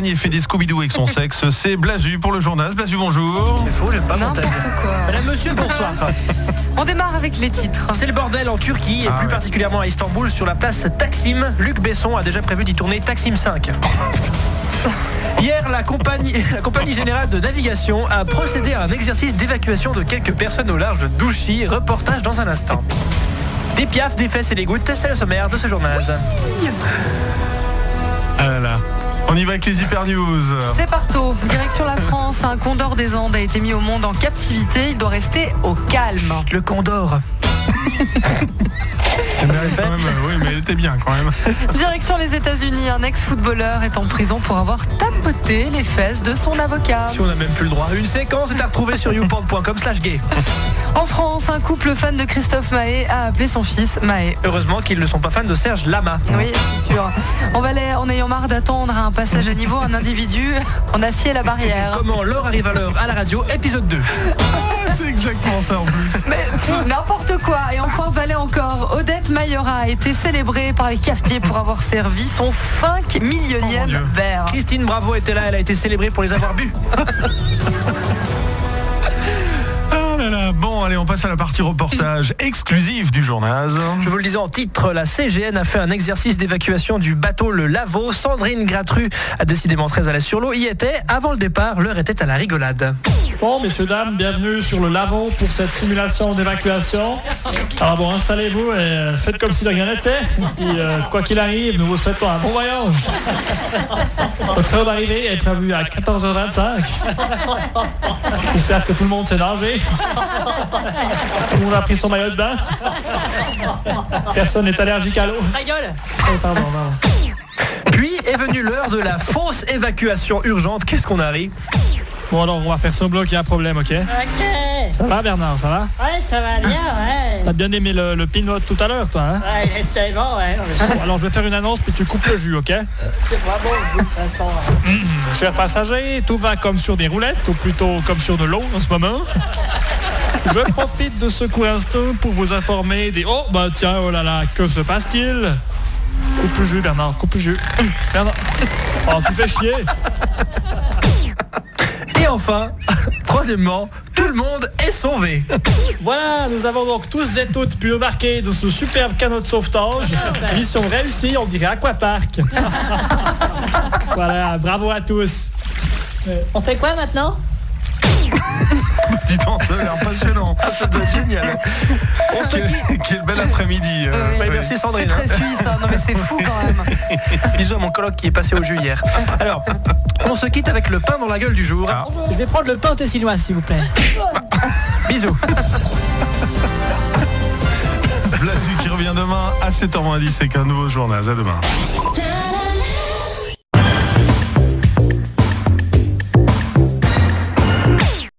et fait des Scooby-Doo avec son sexe. C'est Blazu pour le journal. Blazu, bonjour. C'est faux, j'aime pas mon thème. Madame, monsieur, bonsoir. On démarre avec les titres. C'est le bordel en Turquie et plus particulièrement à Istanbul sur la place Taksim. Luc Besson a déjà prévu d'y tourner Taksim 5. Hier, la compagnie générale de navigation a procédé à un exercice d'évacuation de quelques personnes au large de Douchy. Reportage dans un instant. Des piafs, des fesses et des gouttes, c'est le sommaire de ce journal. Ah là là. On y va avec les Hyper News. C'est partout. Direction la France, un condor des Andes a été mis au monde en captivité. Il doit rester au calme. Chut, le condor. Oui, mais elle était bien quand même. Direction les États-Unis, un ex-footballeur est en prison pour avoir tapoté les fesses de son avocat. Si on n'a même plus le droit. Une séquence est à retrouver sur youporn.com/gay. En France, un couple fan de Christophe Maé a appelé son fils Maé. Heureusement qu'ils ne sont pas fans de Serge Lama. Oui, c'est sûr. En Valais, en ayant marre d'attendre un passage à niveau, un individu en acier la barrière. Comment l'heure arrive à l'heure à la radio, épisode 2. C'est exactement ça en plus. Mais n'importe quoi. Et enfin, Valais encore. Odette Mayora a été célébrée par les cafetiers pour avoir servi son 5 millionième verre. Christine Bravo était là, elle a été célébrée pour les avoir bu. Bon, allez, on passe à la partie reportage exclusif du journal. Je vous le disais en titre, la CGN a fait un exercice d'évacuation du bateau le Lavaux. Sandrine Gratru a décidément très à l'aise sur l'eau. Y était, avant le départ, l'heure était à la rigolade. Bon, messieurs, dames, bienvenue sur le Lavaux pour cette simulation d'évacuation. Alors bon, installez-vous et faites comme si de rien n'était. Et quoi qu'il arrive, nous vous souhaitons un bon voyage. Notre heure d'arrivée est prévue à 14h25. J'espère que tout le monde s'est nagé. Tout le monde a pris son maillot de bain. Personne n'est allergique à l'eau. Ta gueule. Pardon. Puis est venue l'heure de la fausse évacuation urgente. Qu'est-ce qu'on a ri? Bon, alors on va faire semblant qu'il y a un problème, ok? Ok. Ça va, Bernard, ça va? Ouais, ça va bien, ouais. T'as bien aimé le pinot tout à l'heure, toi, hein? Ouais, il était bon, ouais. Bon, alors je vais faire une annonce, puis tu coupes le jus, ok? C'est vraiment de toute façon. Chers passagers, tout va comme sur des roulettes, ou plutôt comme sur de l'eau en ce moment. Je profite de ce court instant pour vous informer des... Oh, bah tiens, oh là là, que se passe-t-il? Coupe le jus, Bernard, coupe le jus. Bernard. Oh, tu fais chier. Et enfin, troisièmement, tout le monde est sauvé. Voilà, nous avons donc tous et toutes pu embarquer dans ce superbe canot de sauvetage. Mission réussie, on dirait Aquapark. Voilà, bravo à tous. On fait quoi maintenant? Dis donc, ça a l'air passionnant. Ça doit être génial. On se quitte. Quel bel après-midi. Ouais, merci Sandrine. C'est très suisse, hein. Non mais c'est fou quand même. Bisous à mon coloc qui est passé au jus hier. Alors, on se quitte avec le pain dans la gueule du jour. Je vais prendre le pain tessinois, s'il vous plaît. Bisous. Blazu qui revient demain à 7h10 avec un nouveau journal. À demain.